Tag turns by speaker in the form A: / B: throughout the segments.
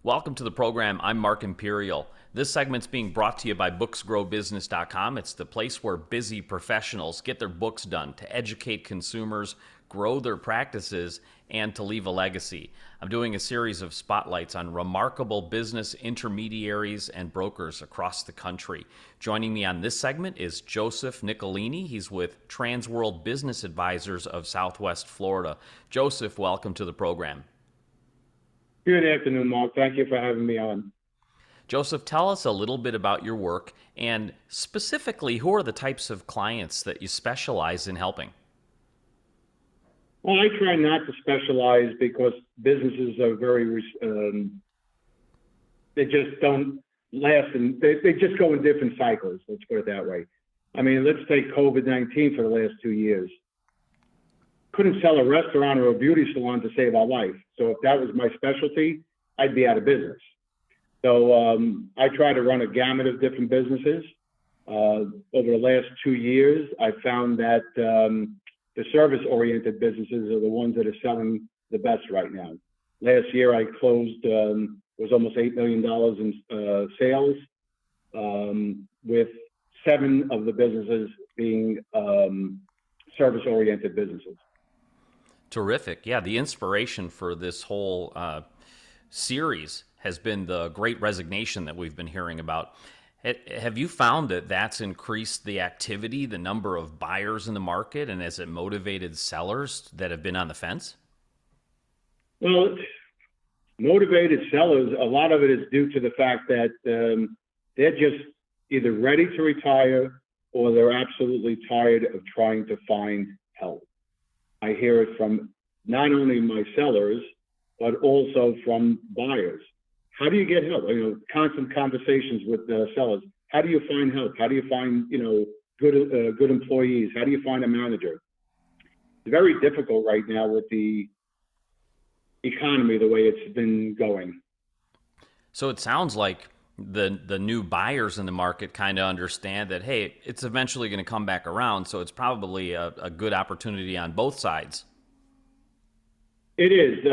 A: Welcome to the program. I'm Mark Imperial. This segment's being brought to you by booksgrowbusiness.com. It's the place where busy professionals get their books done to educate consumers, grow their practices, and to leave a legacy. I'm doing a series of spotlights on remarkable business intermediaries and brokers across the country. Joining me on this segment is Joseph Nicolini. He's with Transworld Business Advisors of Southwest Florida. Joseph, welcome to the program.
B: Good afternoon, Mark. Thank you for having me on.
A: Joseph, tell us a little bit about your work and specifically, who are the types of clients that you specialize in helping?
B: Well, I try not to specialize because businesses are they just don't last, and they just go in different cycles. Let's put it that way. I mean, let's take COVID-19 for the last 2 years. Couldn't sell a restaurant or a beauty salon to save our life. So if that was my specialty, I'd be out of business. So I try to run a gamut of different businesses. Over the last 2 years, I found that the service-oriented businesses are the ones that are selling the best right now. Last year, I closed was almost $8 million in sales, with 7 of the businesses being service-oriented businesses.
A: Terrific. Yeah, the inspiration for this whole series has been the Great Resignation that we've been hearing about. Have you found that that's increased the activity, the number of buyers in the market, and has it motivated sellers that have been on the fence?
B: Well, motivated sellers, a lot of it is due to the fact that they're just either ready to retire or they're absolutely tired of trying to find help. I hear it from not only my sellers, but also from buyers. How do you get help? Constant conversations with the sellers. How do you find help? How do you find, good employees? How do you find a manager? It's very difficult right now with the economy the way it's been going.
A: So it sounds like the new buyers in the market kind of understand that, hey, it's eventually going to come back around, so it's probably a good opportunity on both sides.
B: It is.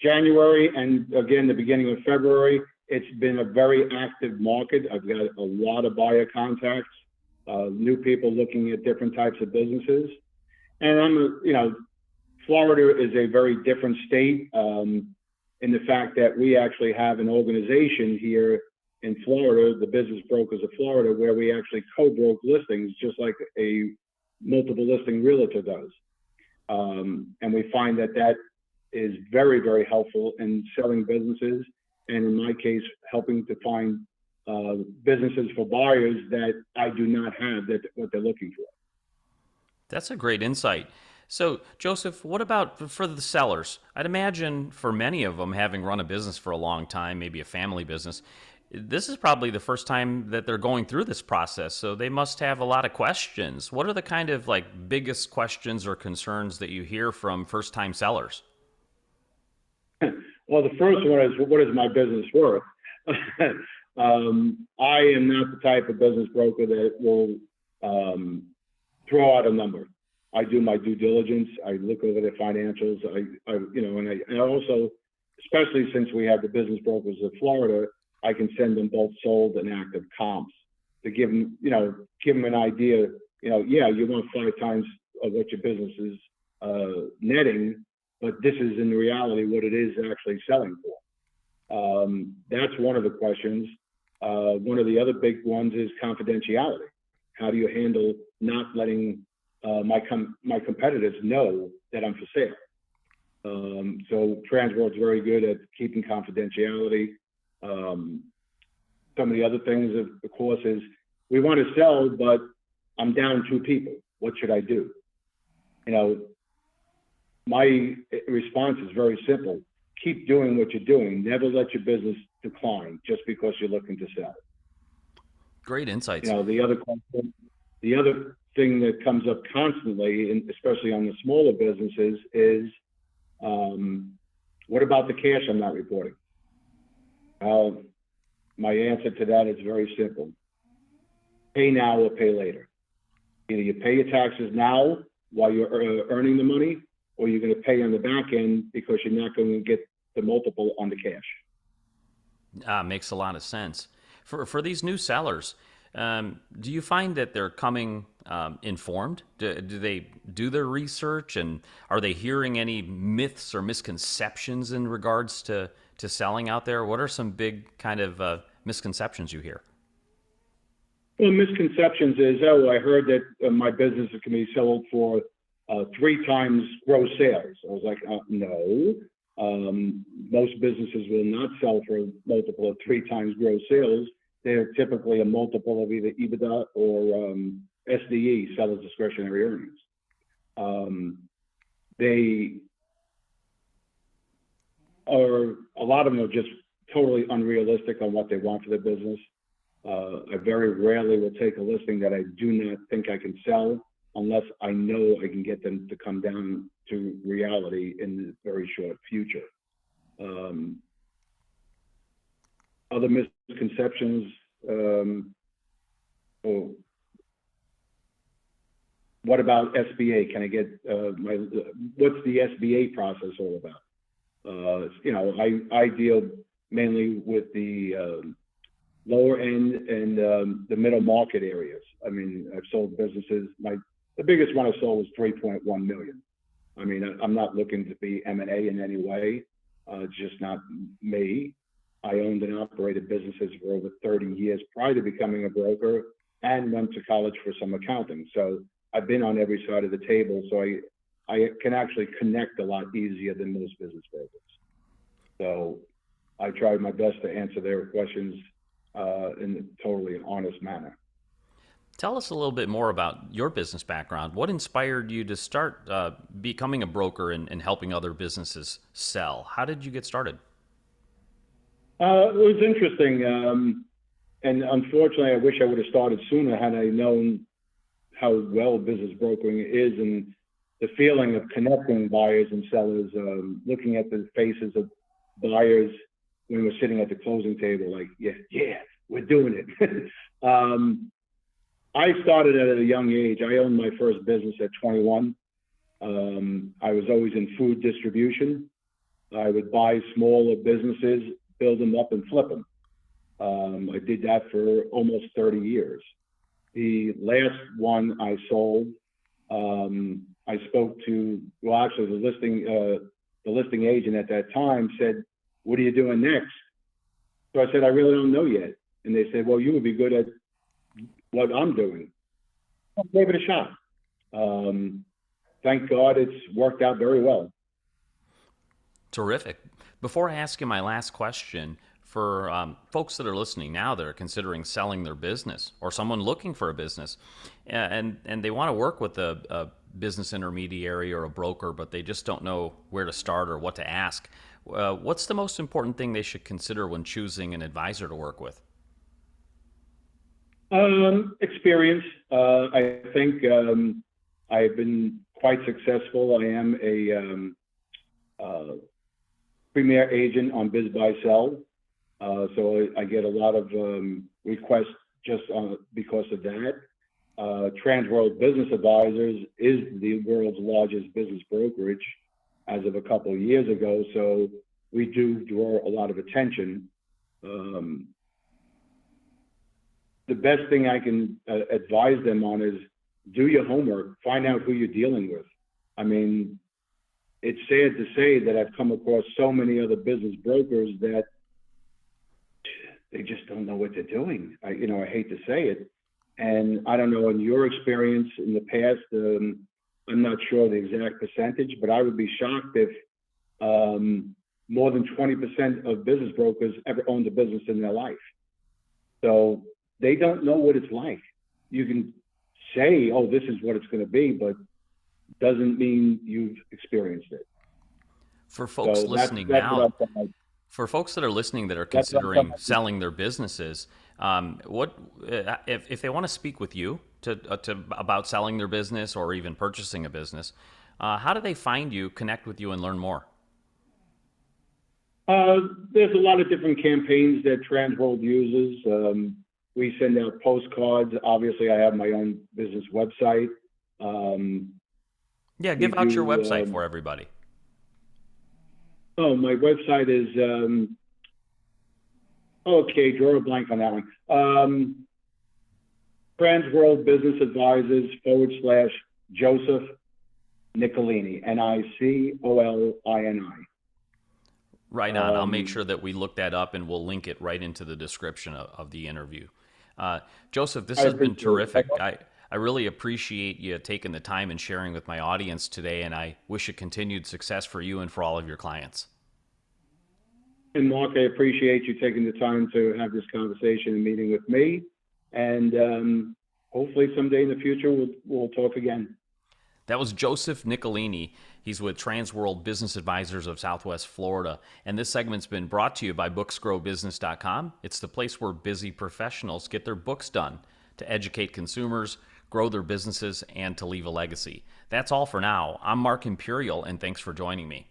B: January and again, the beginning of February, it's been a very active market. I've got a lot of buyer contacts, new people looking at different types of businesses. And Florida is a very different state in the fact that we actually have an organization here in Florida, the Business Brokers of Florida, where we actually co-broke listings just like a multiple listing realtor does. And we find that is very, very helpful in selling businesses, and in my case, helping to find businesses for buyers that I do not have what they're looking for.
A: That's a great insight. So, Joseph, what about for the sellers? I'd imagine for many of them, having run a business for a long time, maybe a family business, this is probably the first time that they're going through this process, so they must have a lot of questions. What are the kind of biggest questions or concerns that you hear from first-time sellers?
B: Well, the first one is, what is my business worth? I am not the type of business broker that will throw out a number. I do my due diligence. I look over the financials. And I also, especially since we have the Business Brokers of Florida, I can send them both sold and active comps to give them an idea. You want 5 times of what your business is netting, but this is in reality what it is actually selling for. That's one of the questions. One of the other big ones is confidentiality. How do you handle not letting my competitors know that I'm for sale? So Transworld's very good at keeping confidentiality. Some of the other things, of course, is we want to sell, but I'm down 2 people. What should I do? My response is very simple. Keep doing what you're doing. Never let your business decline just because you're looking to sell.
A: Great insights.
B: The other thing that comes up constantly, and especially on the smaller businesses, is what about the cash I'm not reporting? My answer to that is very simple. Pay now or pay later. Either you pay your taxes now while you're earning the money, or you're going to pay on the back end because you're not going to get the multiple on the cash.
A: Makes a lot of sense. For these new sellers, do you find that they're coming informed? Do they do their research, and are they hearing any myths or misconceptions in regards to selling out there? What are some big kind of misconceptions you hear?
B: Well, misconceptions is, oh, I heard that my business can be sold for 3 times gross sales. I was like, no. Most businesses will not sell for a multiple of 3 times gross sales. They're typically a multiple of either EBITDA or SDE, seller's discretionary earnings. They are, a lot of them are just totally unrealistic on what they want for their business. I very rarely will take a listing that I do not think I can sell unless I know I can get them to come down to reality in the very short future. Other misconceptions, oh, what about SBA? Can I get what's the SBA process all about? I deal mainly with the lower end and the middle market areas. I mean, I've sold businesses. The biggest one I sold was 3.1 million. I mean, I'm not looking to be M&A in any way. It's just not me. I owned and operated businesses for over 30 years prior to becoming a broker, and went to college for some accounting. So I've been on every side of the table. So I can actually connect a lot easier than most business brokers. So I tried my best to answer their questions in a totally honest manner.
A: Tell us a little bit more about your business background. What inspired you to start becoming a broker and helping other businesses sell? How did you get started?
B: It was interesting. And unfortunately, I wish I would have started sooner had I known how well business brokering is, and the feeling of connecting buyers and sellers, looking at the faces of buyers when we're sitting at the closing table, like, yeah, we're doing it. I started at a young age. I owned my first business at 21. I was always in food distribution. I would buy smaller businesses, build them up, and flip them. I did that for almost 30 years. The last one I sold, I spoke to, well, actually the listing agent at that time said, "What are you doing next?" So I said, "I really don't know yet." And they said, "Well, you would be good at what I'm doing." I gave it a shot. Thank God it's worked out very well.
A: Terrific. Before I ask you my last question, for folks that are listening now that are considering selling their business, or someone looking for a business, and they want to work with a business intermediary or a broker, but they just don't know where to start or what to ask, what's the most important thing they should consider when choosing an advisor to work with?
B: Experience. I think I've been quite successful. I am a premier agent on Biz Buy Sell. So I get a lot of requests just because of that. Transworld Business Advisors is the world's largest business brokerage as of a couple of years ago. So we do draw a lot of attention. The best thing I can advise them on is do your homework, find out who you're dealing with. I mean, it's sad to say that I've come across so many other business brokers that they just don't know what they're doing. I hate to say it. And I don't know, in your experience in the past, I'm not sure the exact percentage, but I would be shocked if more than 20% of business brokers ever owned a business in their life. So they don't know what it's like. You can say, oh, this is what it's going to be, but doesn't mean you've experienced it.
A: For folks
B: So
A: listening
B: that's
A: now,
B: what I
A: for folks that are listening that are
B: That's what
A: considering
B: I'm
A: selling their businesses, what if they want to speak with you to about selling their business or even purchasing a business? How do they find you, connect with you, and learn more?
B: There's a lot of different campaigns that Transworld uses. We send out postcards. Obviously, I have my own business website.
A: Yeah,
B: We
A: give out your
B: do.
A: website for everybody.
B: My website is Okay, draw a blank on that one. Transworld Business Advisors / Joseph Nicolini, Nicolini.
A: Right on. I'll make sure that we look that up and we'll link it right into the description of the interview. Joseph, this
B: I
A: has been
B: appreciate
A: terrific.
B: it.
A: I really appreciate you taking the time and sharing with my audience today, and I wish you continued success for you and for all of your clients.
B: And Mark, I appreciate you taking the time to have this conversation and meeting with me. And hopefully someday in the future, we'll talk again.
A: That was Joseph Nicolini. He's with Transworld Business Advisors of Southwest Florida. And this segment's been brought to you by booksgrowbusiness.com. It's the place where busy professionals get their books done to educate consumers, grow their businesses, and to leave a legacy. That's all for now. I'm Mark Imperial, and thanks for joining me.